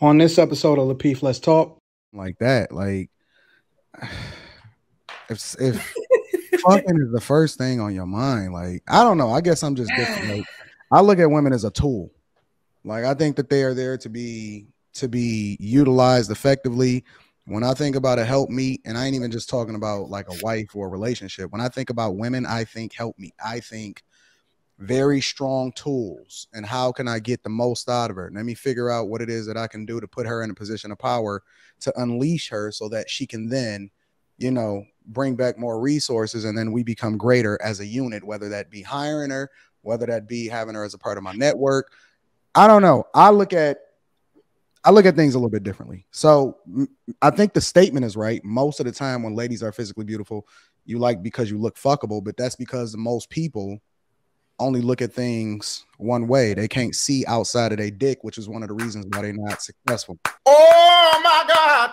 On this episode of Lapeef, Let's Talk. Like that, like if fucking is the first thing on your mind, like I don't know. I guess I'm just different. Like, I look at women as a tool. Like I think that they are there to be utilized effectively. When I think about a help meet, and I ain't even just talking about like a wife or a relationship. When I think about women, I think help meet. I think very strong tools, and how can I get the most out of her? Let me figure out what it is that I can do to put her in a position of power to unleash her so that she can then, you know, bring back more resources, and then we become greater as a unit, whether that be hiring her, whether that be having her as a part of my network. I don't know. I look at things a little bit differently. So I think the statement is right. Most of the time when ladies are physically beautiful, you like because you look fuckable, but that's because most people only look at things one way. They can't see outside of their dick, which is one of the reasons why they're not successful. Oh my God.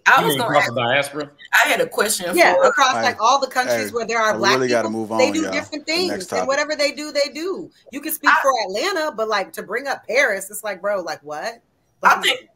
I was going to ask diaspora. I had a question. Yeah, across like all the countries where there are black really people, move on, they do different things, and whatever they do, they do. You can speak for Atlanta, but like to bring up Paris, it's like, bro, like what? I think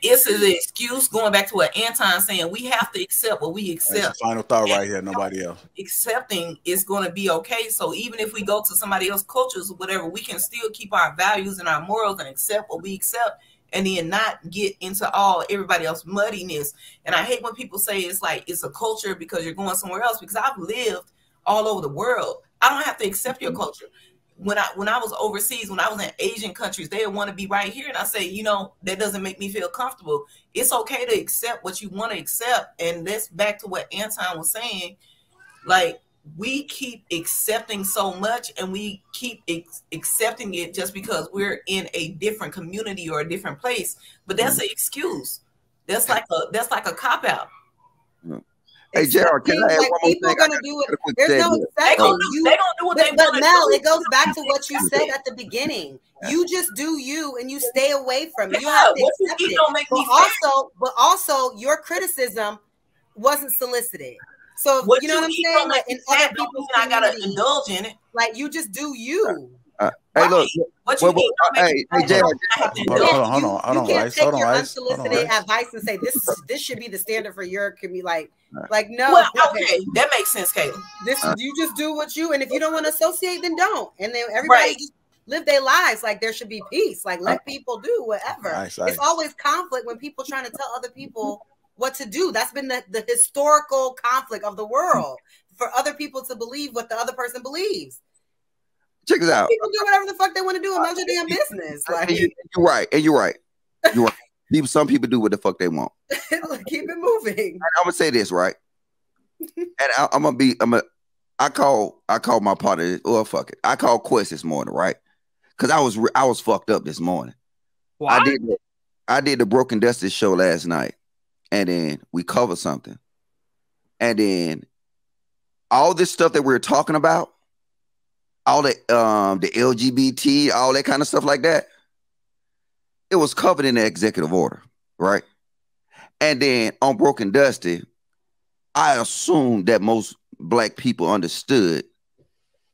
this is an excuse. Going back to what Anton saying, we have to accept what we accept. That's the final thought right here. Nobody else. Accepting is going to be okay. So even if we go to somebody else's cultures or whatever, we can still keep our values and our morals and accept what we accept, and then not get into all everybody else's muddiness. And I hate when people say it's like it's a culture because you're going somewhere else, because I've lived all over the world. I don't have to accept your culture. When I was overseas, when I was in Asian countries, they want to be right here. And I say, you know, that doesn't make me feel comfortable. It's okay to accept what you want to accept. And that's back to what Anton was saying. Like, we keep accepting so much, and we keep accepting it just because we're in a different community or a different place. But that's an excuse. That's like a cop-out. Hey, Gerald, can I add one more thing? People gonna do it. There's no exception. They gonna do what they want. But Mel, it goes back to what you said at the beginning. You just do you, and you stay away from it. You have to accept it. Don't make me but also, your criticism wasn't solicited. So you know what I'm saying? Like in other people's I gotta indulge in it. Like you just do you. Hey, look. Hey, Gerald. Hold on. You can't take your unsolicited advice and say this should be the standard for your community. Like no. Well, okay, that makes sense, Kayla. You just do what you, and if you don't want to associate, then don't. And then everybody just live their lives. Like there should be peace. Like let people do whatever. Nice. It's always conflict when people trying to tell other people what to do. That's been the historical conflict of the world, for other people to believe what the other person believes. Check this out. People do whatever the fuck they want to do and mind your damn business. Like you're right. You're right. Some people do what the fuck they want. Keep it moving. I'm gonna say this, right? And I call my partner. Oh fuck it. I called Quest this morning, right? Because I was fucked up this morning. What? I did the Broken Dusty show last night, and then we covered something, and then all this stuff that we were talking about, all the LGBT, all that kind of stuff like that, it was covered in the executive order, right? And then on Broken Dusty, I assumed that most black people understood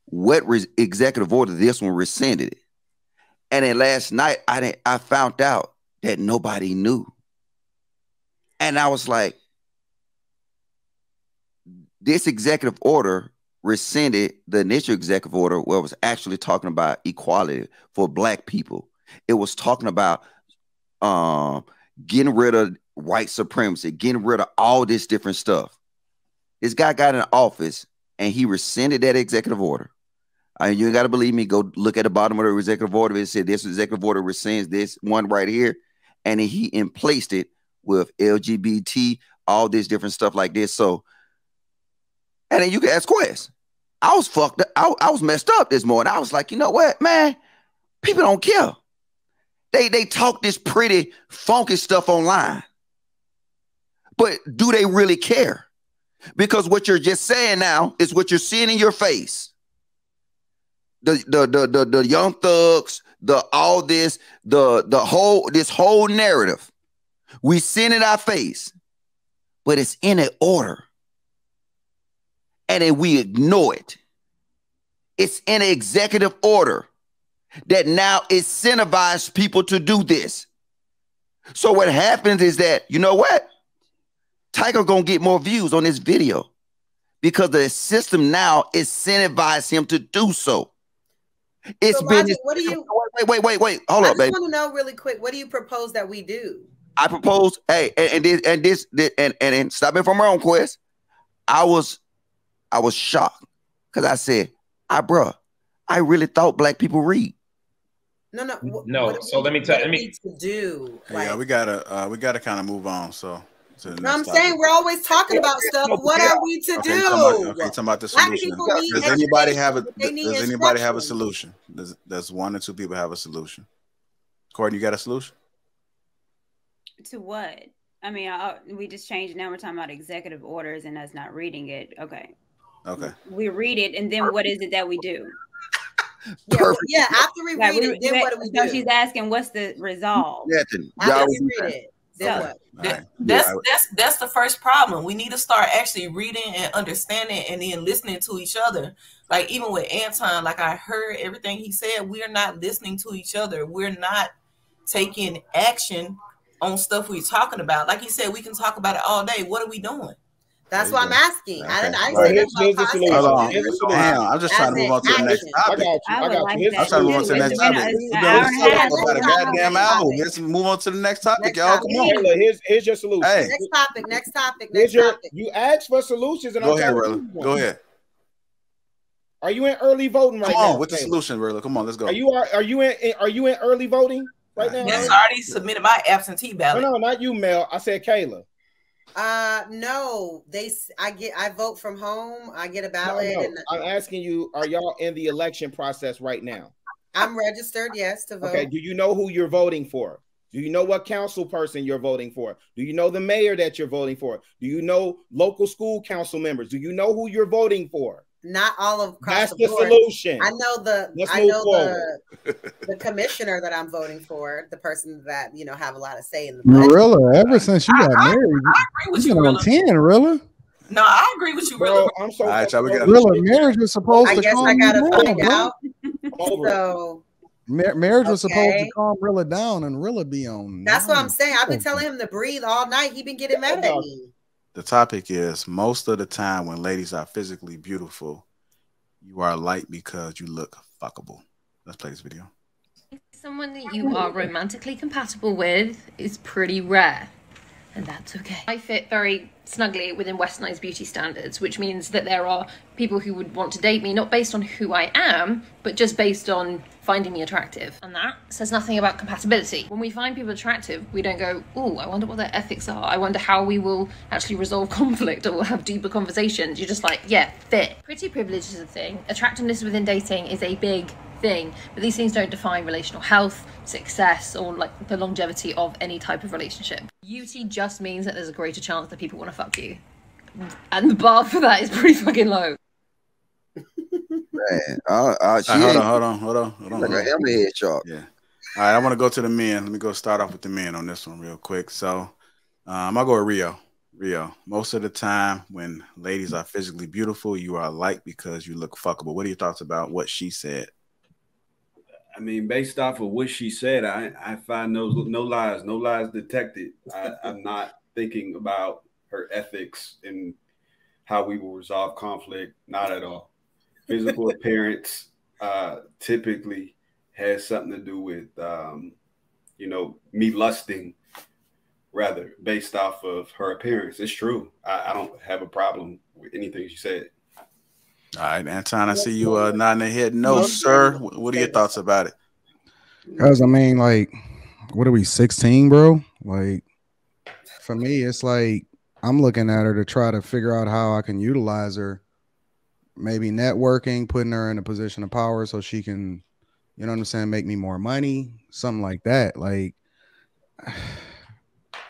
what executive order this one rescinded it. And then last night, I found out that nobody knew. And I was like, this executive order rescinded the initial executive order where it was actually talking about equality for black people. It was talking about getting rid of white supremacy, getting rid of all this different stuff. This guy got in office and he rescinded that executive order. You ain't got to believe me. Go look at the bottom of the executive order. It said this executive order rescinds this one right here. And then he emplaced it with LGBT, all this different stuff like this. So, and then you can ask Quest. I was fucked up. I was messed up this morning. I was like, you know what, man? People don't care. They talk this pretty funky stuff online. But do they really care? Because what you're just saying now is what you're seeing in your face. The young thugs, this whole narrative. We see it in our face, but it's in an order. And then we ignore it. It's in an executive order. that now incentivize people to do this. So what happens is that, you know what? Tiger gonna get more views on this video because the system now incentivizes him to do so. It's so been Roger, what do you wait. Hold up, baby. I just want to know really quick. What do you propose that we do? I propose, hey, and stop me if I'm wrong, Quest. I was shocked because I said, bruh, I really thought black people read. No. So let me tell you. To do. Yeah, we gotta kind of move on. So. No, I'm saying we're always talking about stuff. What are we to do? Talking about the solution. Does anybody have a solution? Does one or two people have a solution? Courtney, you got a solution? To what? I mean, we just changed. Now we're talking about executive orders and us not reading it. Okay. We read it, and then what is it that we do? Yeah, after we read it, then what do we do? So she's asking, what's the resolve? Nothing. After we read it. That's the first problem. We need to start actually reading and understanding and then listening to each other. Like even with Anton, like I heard everything he said, we're not listening to each other. We're not taking action on stuff we're talking about. Like he said, we can talk about it all day. What are we doing? That's what I'm asking. Okay. Here's the solution. Hold on. Damn, I'm just trying to move on to the next topic. I got you. I'm trying to move on to the next topic. About a goddamn album. Let's move on to the next topic, y'all. Come on. Here's your solution. Hey. Next topic. You asked for solutions, and go ahead, Rilla. Go ahead. Are you in early voting right now? Come on, with the solution, Rilla. Come on, let's go. Are you in early voting right now? Yes, I already submitted my absentee ballot. No, not you, Mel. I said Kayla. No, I vote from home. I get a ballot. No. And I'm asking you, are y'all in the election process right now? I'm registered, yes, to vote. Okay, do you know who you're voting for? Do you know what council person you're voting for? Do you know the mayor that you're voting for? Do you know local school council members? Do you know who you're voting for? Not all of that's the solution. I know the commissioner that I'm voting for, the person that have a lot of say in the budget. Marilla, ever since you got married, I agree with you, on 10, Rilla. No, I agree with you, Rilla. I'm so Rilla, marriage was supposed to I guess I gotta find out. So marriage was supposed to calm Rilla down, and Rilla be on. That's what I'm saying. I've been telling him to breathe all night. He been getting mad at me. The topic is most of the time when ladies are physically beautiful, you are liked because you look fuckable. Let's play this video. Someone that you are romantically compatible with is pretty rare, and that's okay. I fit very snugly within westernized beauty standards, which means that there are people who would want to date me not based on who I am, but just based on finding me attractive. And that says nothing about compatibility. When we find people attractive, we don't go, oh, I wonder what their ethics are. I wonder how we will actually resolve conflict or have deeper conversations. You're just like, yeah, fit. Pretty privilege is a thing. Attractiveness within dating is a big thing, but these things don't define relational health, success, or like the longevity of any type of relationship. Beauty just means that there's a greater chance that people want to fuck you. And the bar for that is pretty fucking low. Man, hold on. Like a hammerhead shark. Yeah. All right, I want to go to the men. Let me go start off with the men on this one real quick. So I'll go with Rio. Most of the time when ladies are physically beautiful, you are liked because you look fuckable. What are your thoughts about what she said? I mean, based off of what she said, I find no lies detected. I'm not thinking about her ethics and how we will resolve conflict. Not at all. Physical appearance typically has something to do with, me lusting, rather, based off of her appearance. It's true. I don't have a problem with anything she said. All right, Anton, I see you nodding your head. No, sir. What are your thoughts about it? Guys, I mean, like, what are we, 16, bro? Like, for me, it's like I'm looking at her to try to figure out how I can utilize her. Maybe networking, putting her in a position of power so she can, you know what I'm saying, make me more money, something like that. Like,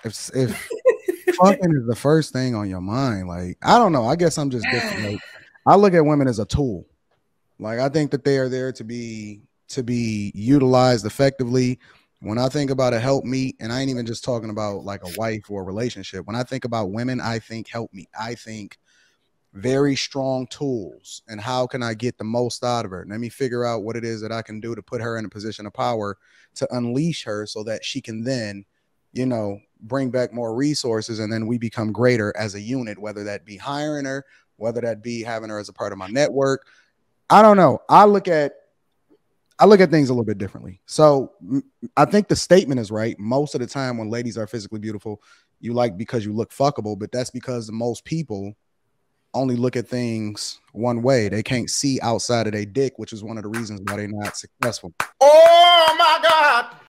if fucking is the first thing on your mind, like, I don't know. I guess I'm just different. Like, I look at women as a tool. Like, I think that they are there to be utilized effectively. When I think about a help meet, and I ain't even just talking about like a wife or a relationship. When I think about women, I think help meet. I think very strong tools, and how can I get the most out of her? Let me figure out what it is that I can do to put her in a position of power to unleash her so that she can then, you know, bring back more resources, and then we become greater as a unit, whether that be hiring her, whether that be having her as a part of my network. I don't know. I look at things a little bit differently. So I think the statement is right. Most of the time when ladies are physically beautiful, you like because you look fuckable, but that's because most people only look at things one way. They can't see outside of their dick, which is one of the reasons why they're not successful. Oh my God.